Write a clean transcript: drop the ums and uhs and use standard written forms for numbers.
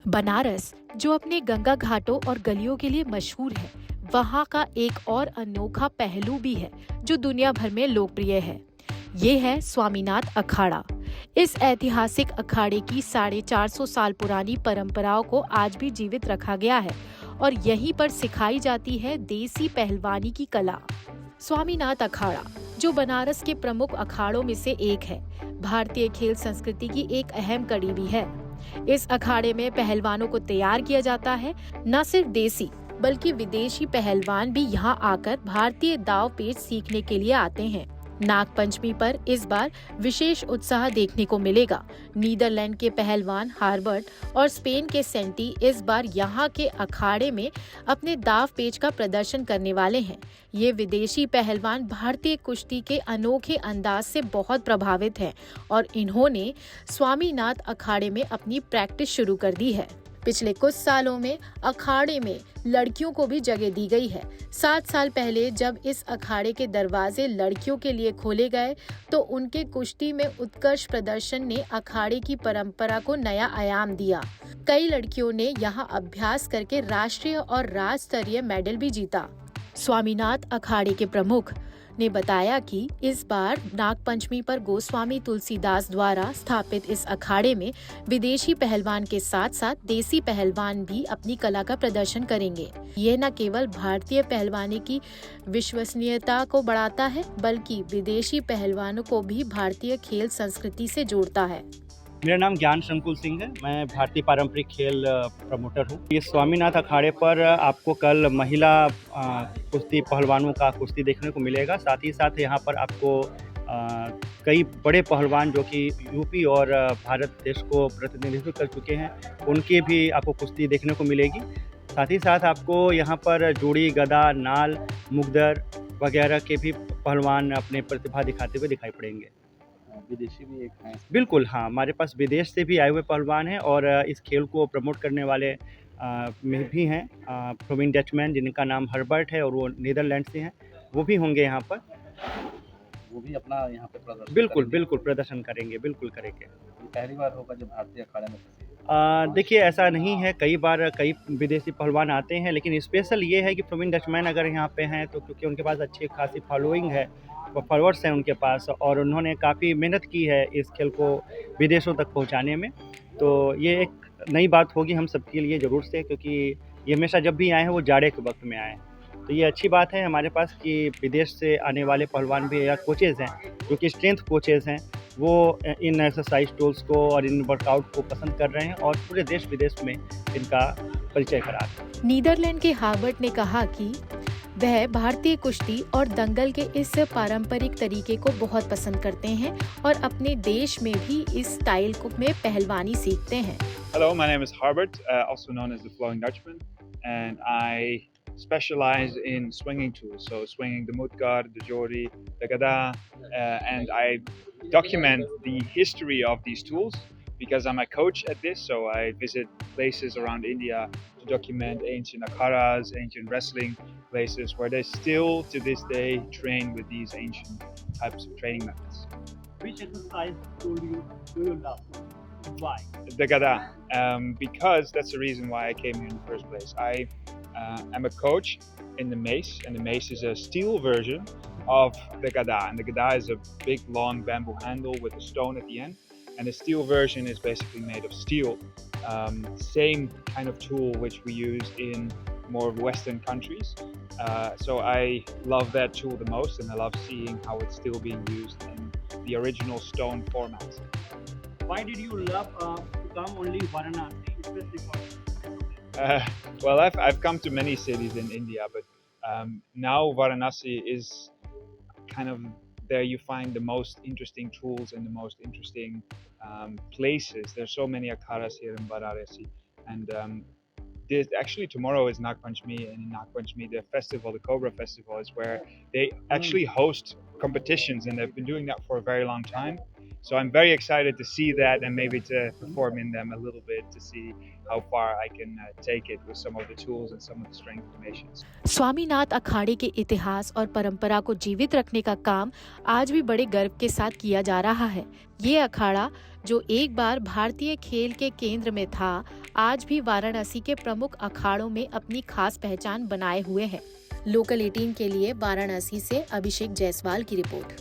बनारस, जो अपने गंगा घाटों और गलियों के लिए मशहूर है, वहाँ का एक और अनोखा पहलू भी है जो दुनिया भर में लोकप्रिय है। ये है स्वामीनाथ अखाड़ा। इस ऐतिहासिक अखाड़े की 450 साल पुरानी परंपराओं को आज भी जीवित रखा गया है और यहीं पर सिखाई जाती है देसी पहलवानी की कला। स्वामीनाथ अखाड़ा, जो बनारस के प्रमुख अखाड़ों में से एक है, भारतीय खेल संस्कृति की एक अहम कड़ी भी है। इस अखाड़े में पहलवानों को तैयार किया जाता है। न सिर्फ देसी बल्कि विदेशी पहलवान भी यहाँ आकर भारतीय दाव पेच सीखने के लिए आते हैं। नाग पंचमी पर इस बार विशेष उत्साह देखने को मिलेगा। नीदरलैंड के पहलवान हार्बर्ट और स्पेन के सेंटी इस बार यहाँ के अखाड़े में अपने दाव पेच का प्रदर्शन करने वाले हैं। ये विदेशी पहलवान भारतीय कुश्ती के अनोखे अंदाज से बहुत प्रभावित हैं और इन्होंने स्वामीनाथ अखाड़े में अपनी प्रैक्टिस शुरू कर दी है। पिछले कुछ सालों में अखाड़े में लड़कियों को भी जगह दी गई है। 7 साल पहले जब इस अखाड़े के दरवाजे लड़कियों के लिए खोले गए तो उनके कुश्ती में उत्कृष्ट प्रदर्शन ने अखाड़े की परंपरा को नया आयाम दिया। कई लड़कियों ने यहाँ अभ्यास करके राष्ट्रीय और राज्य स्तरीय मेडल भी जीता। स्वामीनाथ अखाड़े के प्रमुख ने बताया कि इस बार नागपंचमी पर गोस्वामी तुलसीदास द्वारा स्थापित इस अखाड़े में विदेशी पहलवान के साथ साथ देसी पहलवान भी अपनी कला का प्रदर्शन करेंगे। ये न केवल भारतीय पहलवानी की विश्वसनीयता को बढ़ाता है, बल्कि विदेशी पहलवानों को भी भारतीय खेल संस्कृति से जोड़ता है। मेरा नाम ज्ञान संकुल सिंह है। मैं भारतीय पारंपरिक खेल प्रमोटर हूँ। ये स्वामीनाथ अखाड़े पर आपको कल महिला कुश्ती पहलवानों का कुश्ती देखने को मिलेगा। साथ ही साथ यहाँ पर आपको कई बड़े पहलवान जो कि यूपी और भारत देश को प्रतिनिधित्व कर चुके हैं, उनकी भी आपको कुश्ती देखने को मिलेगी। साथ ही साथ आपको यहाँ पर जोड़ी, गदा, नाल, मुगदर वगैरह के भी पहलवान अपने प्रतिभा दिखाते हुए दिखाई पड़ेंगे। विदेशी भी एक हैं? बिल्कुल हाँ, हमारे पास विदेश से भी आए हुए पहलवान हैं और इस खेल को प्रमोट करने वाले में भी हैं फ्लोमिन डचमैन, जिनका नाम हर्बर्ट है और वो नीदरलैंड से हैं। वो भी होंगे यहाँ पर। वो भी अपना यहाँ पे प्रदर्शन बिल्कुल करेंगे? बिल्कुल प्रदर्शन करेंगे, बिल्कुल करेंगे। ये पहली बार होगा जब भारतीय अखाड़े में किसी देखिए, ऐसा नहीं है, कई बार कई विदेशी पहलवान आते हैं, लेकिन स्पेशल ये है कि फ्लोमिन डचमैन अगर यहाँ पे हैं तो क्योंकि उनके पास अच्छी खासी फॉलोइंग है, फॉलोअर्स हैं उनके पास और उन्होंने काफ़ी मेहनत की है इस खेल को विदेशों तक पहुँचाने में। तो ये एक नई बात होगी हम सबके लिए ज़रूर से, क्योंकि ये हमेशा जब भी आए हैं वो जाड़े के वक्त में आए हैं। तो ये अच्छी बात है हमारे पास कि विदेश से आने वाले पहलवान भी या कोचेज़ हैं जो कि स्ट्रेंथ कोचेज़ हैं, वो इन एक्सरसाइज टूल्स को और इन वर्कआउट को पसंद कर रहे हैं और पूरे देश विदेश में इनका परिचय करा रहे हैं। नीदरलैंड के हार्बर्ट ने कहा कि वह भारतीय कुश्ती और दंगल के इस पारंपरिक तरीके को बहुत पसंद करते हैं और अपने देश में भी इस स्टाइल में पहलवानी सीखते हैं। Hello, my name is Harbert, also known as the Flowing Dutchman, and I specialize in swinging tools, so swinging the mudgar, the jori, the gada, and I document the history of these tools because I'm a coach at this, so I visit places around India to document ancient akharas, ancient wrestling places where they still to this day train with these ancient types of training methods. Which exercise do you love? Why? The gada, because that's the reason why I came here in the first place. I am a coach in the mace, and the mace is a steel version of the gada, and the gada is a big long bamboo handle with a stone at the end, and the steel version is basically made of steel. Same kind of tool which we use in more Western countries. So I love that tool the most, and I love seeing how it's still being used in the original stone format. Why did you love to come only Varanasi, especially for? Well, I've come to many cities in India, but now Varanasi is kind of there you find the most interesting tools and the most interesting places. There's so many akharas here in Varanasi, and actually tomorrow is Nag Panchami, and in Nag Panchami the festival, the Cobra Festival, is where they actually host competitions, and they've been doing that for a very long time. So I'm very excited to see that and maybe to perform in them a little bit to see how far I can take it with some of the tools and some of the strength formations. Swaminath अखाड़े के इतिहास और परंपरा को जीवित रखने का काम आज भी बड़े गर्व के साथ किया जा रहा है। ये अखाड़ा जो एक बार भारतीय खेल के केंद्र में था, आज भी वाराणसी के प्रमुख अखाड़ों में अपनी खास पहचान बनाए हुए है। लोकल 18 के लिए वाराणसी से अभिषेक जायसवाल की रिपोर्ट।